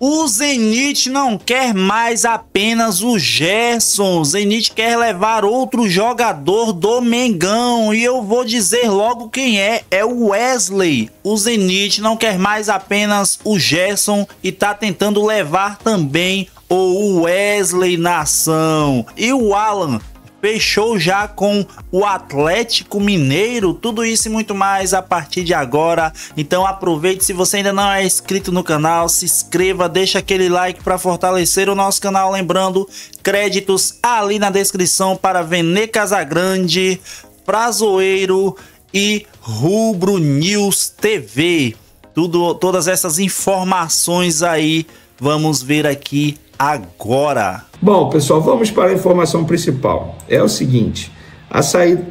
O Zenit não quer mais apenas o Gerson. O Zenit quer levar outro jogador do Mengão. E eu vou dizer logo quem é. É o Wesley. O Zenit não quer mais apenas o Gerson e tá tentando levar também o Wesley na ação. E o Alan fechou já com o Atlético Mineiro. Tudo isso e muito mais a partir de agora. Então aproveite, se você ainda não é inscrito no canal, se inscreva, deixa aquele like para fortalecer o nosso canal. Lembrando, créditos ali na descrição para Vene Casagrande, Frazoeiro e Rubro News TV. Todas essas informações aí, vamos ver aqui agora. Bom, pessoal, vamos para a informação principal. É o seguinte, a saída...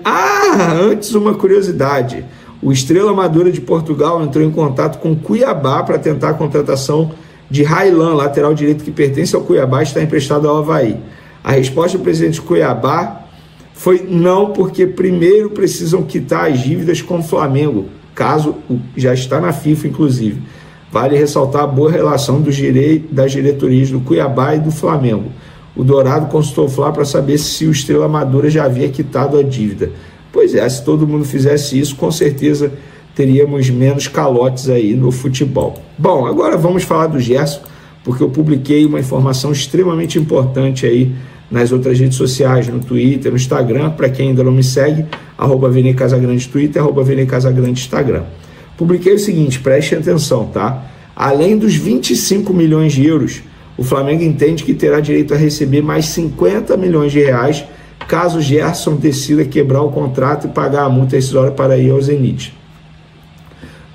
antes uma curiosidade. O Estrela Amadora de Portugal entrou em contato com Cuiabá para tentar a contratação de Raylan, lateral direito que pertence ao Cuiabá e está emprestado ao Avaí. A resposta do presidente de Cuiabá foi não, porque primeiro precisam quitar as dívidas com o Flamengo, caso já está na FIFA, inclusive. Vale ressaltar a boa relação das diretorias do Cuiabá e do Flamengo. O Dourado consultou o Fla para saber se o Estrela Amadora já havia quitado a dívida. Pois é, se todo mundo fizesse isso, com certeza teríamos menos calotes aí no futebol. Bom, agora vamos falar do Gerson, porque eu publiquei uma informação extremamente importante aí nas outras redes sociais, no Twitter, no Instagram. Para quem ainda não me segue, @Vene Casagrande Twitter, @Vene Casagrande Instagram. Publiquei o seguinte, preste atenção, tá? Além dos 25 milhões de euros, o Flamengo entende que terá direito a receber mais 50 milhões de reais caso o Gerson decida quebrar o contrato e pagar a multa rescisória para ir ao Zenit.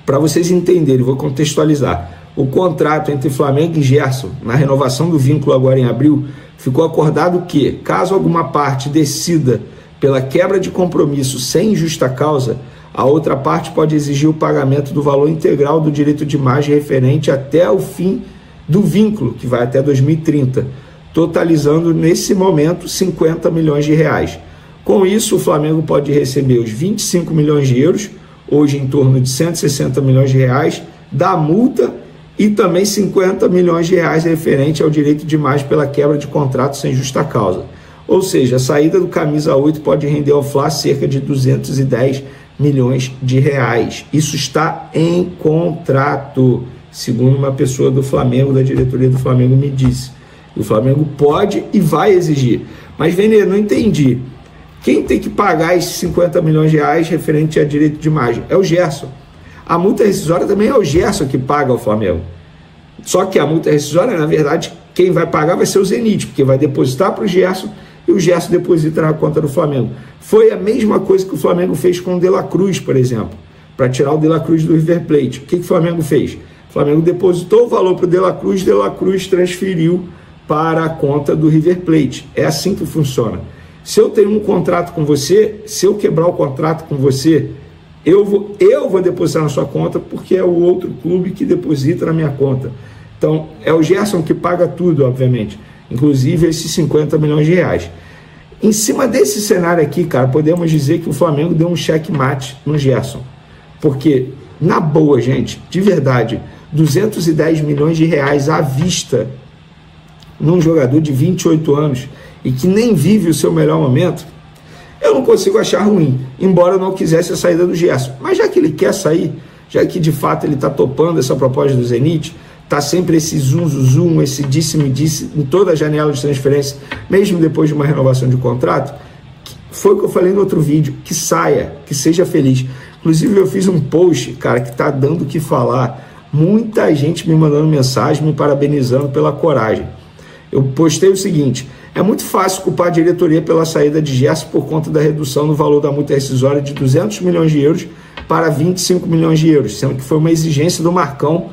Para vocês entenderem, vou contextualizar. O contrato entre Flamengo e Gerson, na renovação do vínculo agora em abril, ficou acordado que, caso alguma parte decida pela quebra de compromisso sem justa causa, a outra parte pode exigir o pagamento do valor integral do direito de imagem referente até o fim do vínculo, que vai até 2030, totalizando nesse momento 50 milhões de reais. Com isso, o Flamengo pode receber os 25 milhões de euros, hoje em torno de 160 milhões de reais, da multa e também 50 milhões de reais referente ao direito de imagem pela quebra de contrato sem justa causa. Ou seja, a saída do camisa 8 pode render ao Fla cerca de 210 milhões de reais. Isso está em contrato, segundo uma pessoa do Flamengo, da diretoria do Flamengo, me disse. O Flamengo pode e vai exigir. Mas, Vene, não entendi. Quem tem que pagar esses 50 milhões de reais referente a direito de imagem? É o Gerson. A multa rescisória também é o Gerson que paga ao Flamengo. Só que a multa rescisória, na verdade, quem vai pagar vai ser o Zenit, porque vai depositar para o Gerson e o Gerson deposita na conta do Flamengo. Foi a mesma coisa que o Flamengo fez com o De La Cruz, por exemplo, para tirar o De La Cruz do River Plate. O que o Flamengo fez? O Flamengo depositou o valor para o De La Cruz transferiu para a conta do River Plate. É assim que funciona. Se eu tenho um contrato com você, se eu quebrar o contrato com você, eu vou depositar na sua conta, porque é o outro clube que deposita na minha conta. Então, é o Gerson que paga tudo, obviamente, inclusive esses 50 milhões de reais. Em cima desse cenário aqui, cara, podemos dizer que o Flamengo deu um checkmate no Gerson. Porque, na boa, gente, de verdade, 210 milhões de reais à vista num jogador de 28 anos e que nem vive o seu melhor momento, eu não consigo achar ruim, embora eu não quisesse a saída do Gerson. Mas já que ele quer sair, já que de fato ele está topando essa proposta do Zenit, está sempre esse zoom, esse disse-me-disse em toda a janela de transferência, mesmo depois de uma renovação de contrato, foi o que eu falei no outro vídeo, que saia, que seja feliz. Inclusive eu fiz um post, cara, que está dando o que falar, muita gente me mandando mensagem, me parabenizando pela coragem. Eu postei o seguinte: é muito fácil culpar a diretoria pela saída de Gerson por conta da redução no valor da multa rescisória de 200 milhões de euros para 25 milhões de euros, sendo que foi uma exigência do Marcão,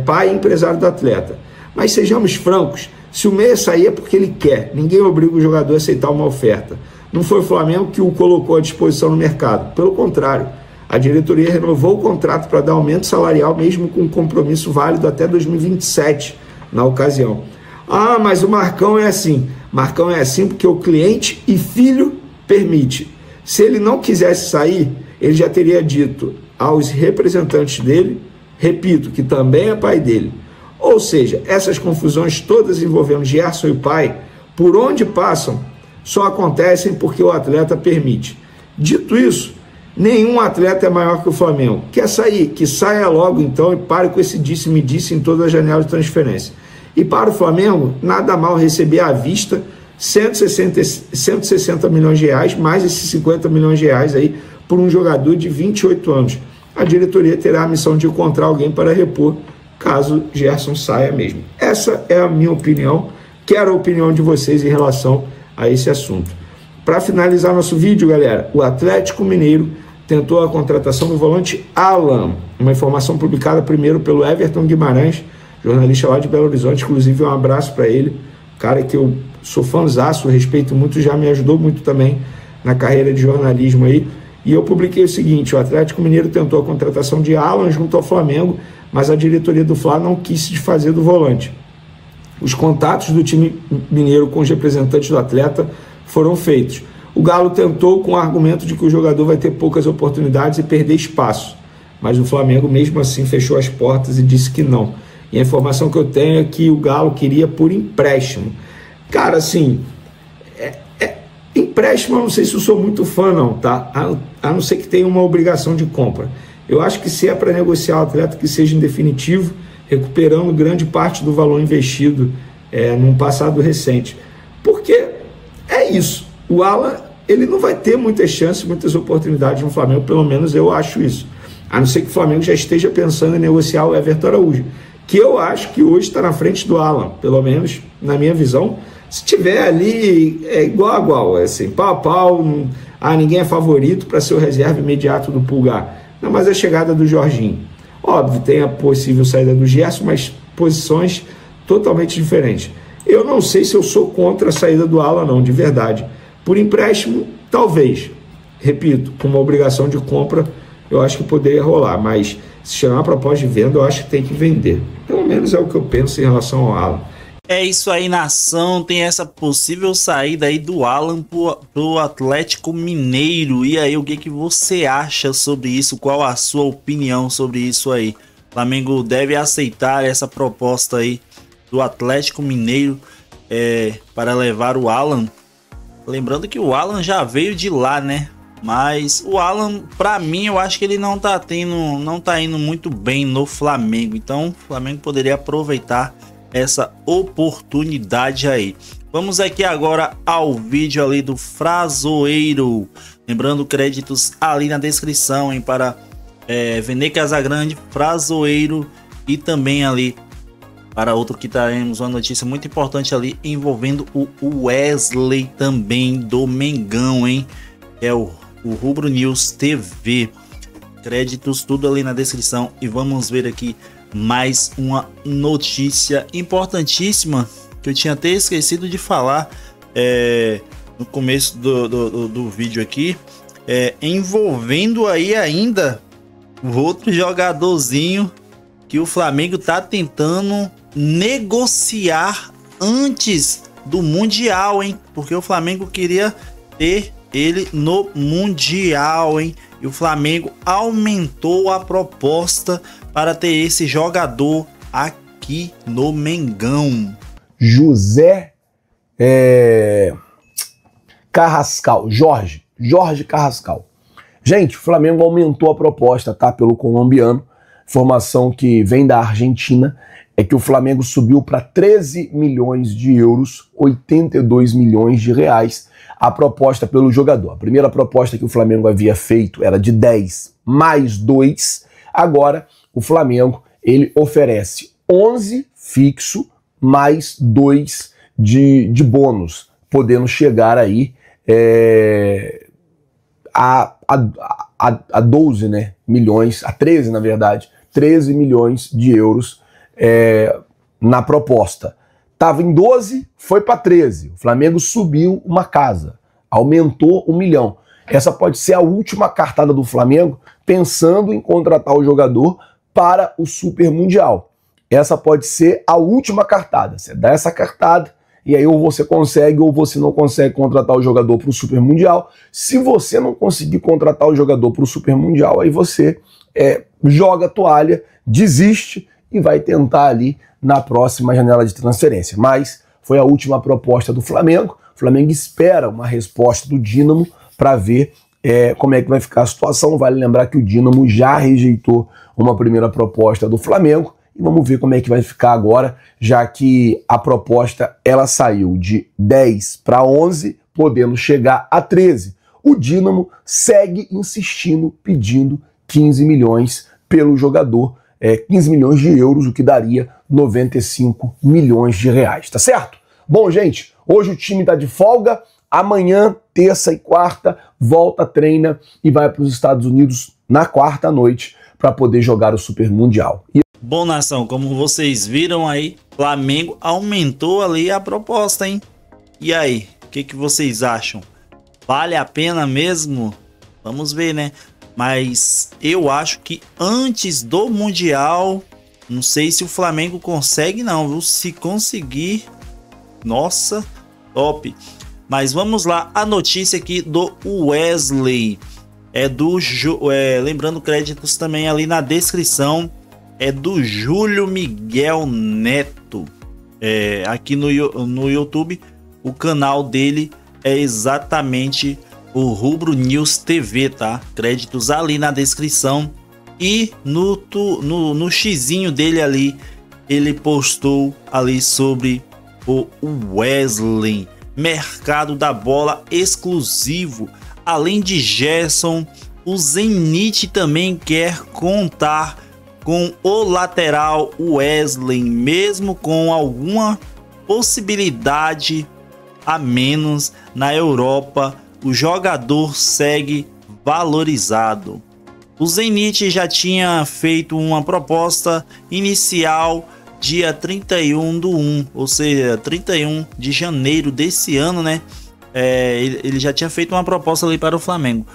pai e empresário do atleta. Mas sejamos francos, se o meia sair é porque ele quer, ninguém obriga o jogador a aceitar uma oferta. Não foi o Flamengo que o colocou à disposição no mercado, pelo contrário, a diretoria renovou o contrato para dar aumento salarial, mesmo com um compromisso válido até 2027, na ocasião. Ah, mas o Marcão é assim. Marcão é assim porque o cliente e filho permite. Se ele não quisesse sair, ele já teria dito aos representantes dele, repito, que também é pai dele: Ou seja, essas confusões todas envolvendo Gerson e o pai, por onde passam, só acontecem porque o atleta permite. Dito isso, nenhum atleta é maior que o Flamengo. Quer sair? Que saia logo então e pare com esse disse-me-disse em toda a janela de transferência. E para o Flamengo, nada mal receber à vista 160 milhões de reais, mais esses 50 milhões de reais aí por um jogador de 28 anos. A diretoria terá a missão de encontrar alguém para repor, caso Gerson saia mesmo. Essa é a minha opinião. Quero a opinião de vocês em relação a esse assunto. Para finalizar nosso vídeo, galera, o Atlético Mineiro tentou a contratação do volante Alan, uma informação publicada primeiro pelo Everton Guimarães, jornalista lá de Belo Horizonte, inclusive um abraço para ele, cara que eu sou fãzaço, respeito muito, já me ajudou muito também na carreira de jornalismo aí. E eu publiquei o seguinte: o Atlético Mineiro tentou a contratação de Alan junto ao Flamengo, mas a diretoria do Fla não quis se desfazer do volante. Os contatos do time mineiro com os representantes do atleta foram feitos. O Galo tentou com o argumento de que o jogador vai ter poucas oportunidades e perder espaço, mas o Flamengo mesmo assim fechou as portas e disse que não. E a informação que eu tenho é que o Galo queria por empréstimo. Cara, assim, empréstimo eu não sei se eu sou muito fã não, tá? A não ser que tenha uma obrigação de compra. Eu acho que se é para negociar o atleta, que seja em definitivo, recuperando grande parte do valor investido num passado recente. Porque é isso. O Alan, ele não vai ter muitas chances, muitas oportunidades no Flamengo, pelo menos eu acho isso. A não ser que o Flamengo já esteja pensando em negociar o Everton Araújo, que eu acho que hoje está na frente do Alan, pelo menos na minha visão. Se tiver ali, é igual a igual, assim, pau a pau, ninguém é favorito para ser o reserva imediato do Pulgar. Não, mas a chegada do Jorginho. Óbvio, tem a possível saída do Gerson, mas posições totalmente diferentes. Eu não sei se eu sou contra a saída do Alan, não, de verdade. Por empréstimo, talvez. Repito, com uma obrigação de compra, eu acho que poderia rolar, mas se chegar uma proposta de venda, eu acho que tem que vender. Pelo menos é o que eu penso em relação ao Alan. É isso aí, nação. Tem essa possível saída aí do Alan pro Atlético Mineiro. E aí, o que você acha sobre isso? Qual a sua opinião sobre isso aí? O Flamengo deve aceitar essa proposta aí do Atlético Mineiro para levar o Alan? Lembrando que o Alan já veio de lá, né? Mas o Alan, pra mim, eu acho que ele não tá indo muito bem no Flamengo. Então, o Flamengo poderia aproveitar essa oportunidade aí. Vamos aqui agora ao vídeo ali do Frazoeiro. Lembrando, créditos ali na descrição, hein, para Vene Casagrande, Frazoeiro e também ali para outro que teremos uma notícia muito importante ali envolvendo o Wesley também do Mengão, hein? É o Rubro News TV. Créditos tudo ali na descrição e vamos ver aqui mais uma notícia importantíssima que eu tinha até esquecido de falar no começo do vídeo aqui, envolvendo aí ainda o outro jogadorzinho que o Flamengo tá tentando negociar antes do Mundial, hein? Porque o Flamengo queria ter ele no Mundial, hein? E o Flamengo aumentou a proposta para ter esse jogador aqui no Mengão. José Carrascal, Jorge Carrascal. Gente, o Flamengo aumentou a proposta, tá? Pelo colombiano. Informação que vem da Argentina é que o Flamengo subiu para 13 milhões de euros, 82 milhões de reais, a proposta pelo jogador. A primeira proposta que o Flamengo havia feito era de 10 mais 2. Agora, o Flamengo ele oferece 11 fixo mais 2 de bônus, podendo chegar aí a 12, né, milhões, a 13 na verdade, 13 milhões de euros na proposta. Estava em 12, foi para 13. O Flamengo subiu uma casa, aumentou 1 milhão. Essa pode ser a última cartada do Flamengo pensando em contratar o jogador para o Super Mundial. Essa pode ser a última cartada. Você dá essa cartada e aí ou você consegue ou você não consegue contratar o jogador para o Super Mundial. Se você não conseguir contratar o jogador para o Super Mundial, aí você joga a toalha, desiste e vai tentar ali na próxima janela de transferência. Mas foi a última proposta do Flamengo. O Flamengo espera uma resposta do Dínamo para ver como é que vai ficar a situação. Vale lembrar que o Dínamo já rejeitou uma primeira proposta do Flamengo e vamos ver como é que vai ficar agora, já que a proposta ela saiu de 10 para 11, podendo chegar a 13. O Dínamo segue insistindo, pedindo 15 milhões pelo jogador, 15 milhões de euros, o que daria 95 milhões de reais, tá certo? Bom, gente, hoje o time tá de folga, amanhã, terça e quarta, volta, treina e vai para os Estados Unidos na quarta noite para poder jogar o Super Mundial. Bom, nação, como vocês viram aí, Flamengo aumentou ali a proposta, hein? E aí, o que vocês acham? Vale a pena mesmo? Vamos ver, né? Mas eu acho que antes do Mundial, não sei se o Flamengo consegue não, viu? Se conseguir, nossa, top. Mas vamos lá, a notícia aqui do Wesley. Lembrando, créditos também ali na descrição. É do Júlio Miguel Neto. Aqui no YouTube, o canal dele é exatamente o Rubro News TV, tá? Créditos ali na descrição. E no xizinho dele ali, ele postou ali sobre o Wesley. Mercado da bola exclusivo. Além de Gerson, o Zenit também quer contar com o lateral Wesley, mesmo com alguma possibilidade a menos na Europa, o jogador segue valorizado. O Zenit já tinha feito uma proposta inicial dia 31/1, ou seja, 31 de janeiro desse ano, né? Ele já tinha feito uma proposta ali para o Flamengo.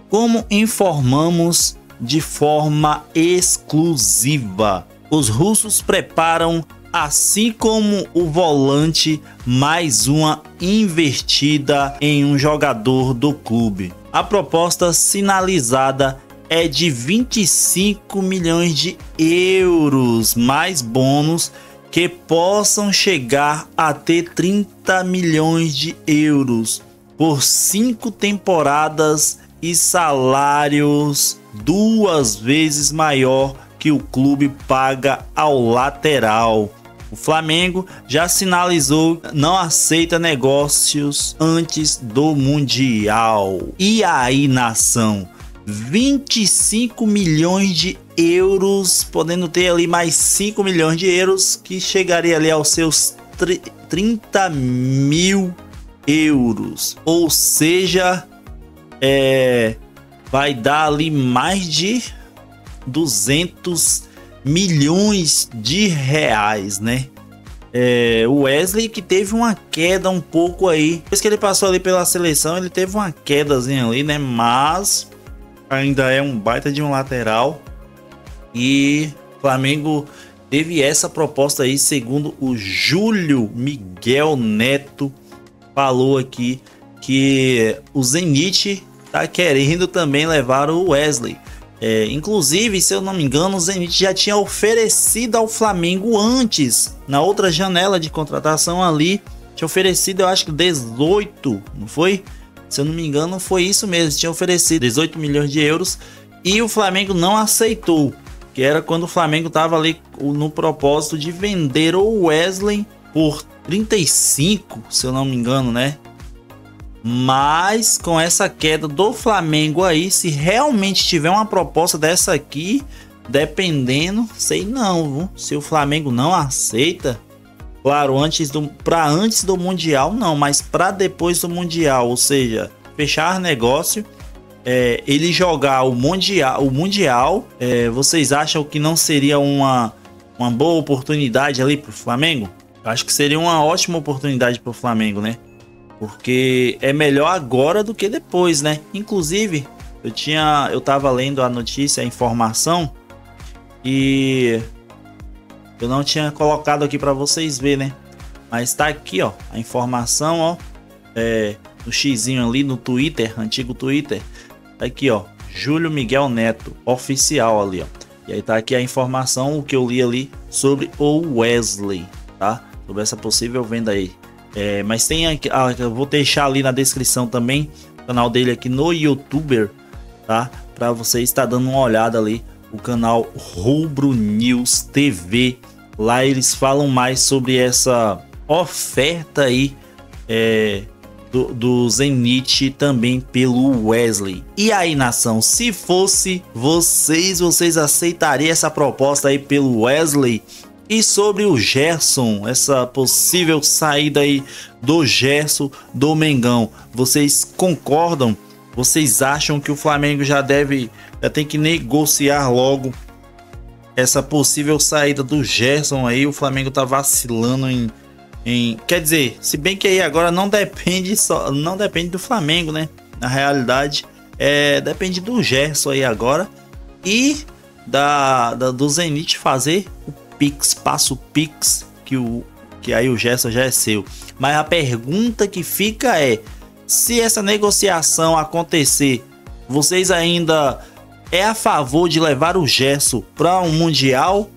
Como informamos de forma exclusiva, os russos preparam, assim como o volante, mais uma investida em um jogador do clube. A proposta sinalizada é de 25 milhões de euros, mais bônus que possam chegar a ter 30 milhões de euros por 5 temporadas e salários 2 vezes maior que o clube paga ao lateral. O Flamengo já sinalizou que não aceita negócios antes do Mundial. E aí, nação? 25 milhões de euros, podendo ter ali mais 5 milhões de euros, que chegaria ali aos seus 30 mil euros. Ou seja, vai dar ali mais de 200 milhões de reais, né? O Wesley, que teve uma queda um pouco aí, depois que ele passou ali pela seleção, ele teve uma quedazinha ali, né? Mas ainda é um baita de um lateral. E o Flamengo teve essa proposta aí, segundo o Júlio Miguel Neto falou aqui, que o Zenit tá querendo também levar o Wesley. Inclusive, se eu não me engano, o Zenit já tinha oferecido ao Flamengo antes, na outra janela de contratação ali, tinha oferecido, eu acho que 18, não foi? Se eu não me engano, foi isso mesmo, tinha oferecido 18 milhões de euros e o Flamengo não aceitou, que era quando o Flamengo estava ali no propósito de vender o Wesley por 35, se eu não me engano, né? Mas com essa queda do Flamengo aí, se realmente tiver uma proposta dessa aqui, dependendo, sei não, viu? Se o Flamengo não aceita, claro, antes do Mundial não, mas para depois do Mundial, ou seja, fechar negócio, ele jogar o Mundial, vocês acham que não seria uma boa oportunidade ali para o Flamengo? Acho que seria uma ótima oportunidade para o Flamengo, né? Porque é melhor agora do que depois, né? Inclusive, eu tava lendo a notícia, a informação, e eu não tinha colocado aqui para vocês verem, né? Mas tá aqui, ó, a informação, ó, no xizinho ali no Twitter, antigo Twitter, tá aqui, ó, Júlio Miguel Neto, oficial ali, ó. E aí tá aqui a informação, o que eu li ali sobre o Wesley, tá? Sobre essa possível venda aí. Mas tem aqui, eu vou deixar ali na descrição também o canal dele aqui no YouTuber, tá? Para você estar dando uma olhada ali, o canal Rubro News TV. Lá eles falam mais sobre essa oferta aí do Zenit também pelo Wesley. E aí, nação, se fosse vocês aceitariam essa proposta aí pelo Wesley? E sobre o Gerson, essa possível saída aí do Gerson do Mengão, vocês concordam? Vocês acham que o Flamengo já tem que negociar logo essa possível saída do Gerson aí? O Flamengo tá vacilando quer dizer, se bem que aí agora não depende do Flamengo, né? Na realidade, depende do Gerson aí agora e do Zenit fazer o Pix, passa o Pix, que aí o Gerson já é seu. Mas a pergunta que fica é: se essa negociação acontecer, vocês ainda a favor de levar o Gerson para um Mundial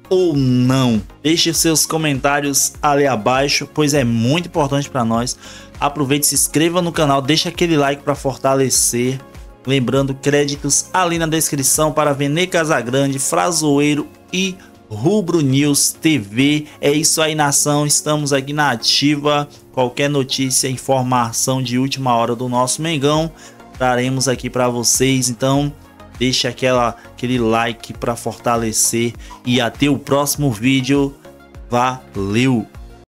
ou não? Deixe seus comentários ali abaixo, pois é muito importante para nós. Aproveite, se inscreva no canal, deixa aquele like para fortalecer. Lembrando, créditos ali na descrição para Vene Casagrande, Frazoeiro e Rubro News TV. É isso aí, nação, estamos aqui na ativa. Qualquer notícia, informação de última hora do nosso Mengão, traremos aqui para vocês. Então deixa aquele like para fortalecer e até o próximo vídeo. Valeu!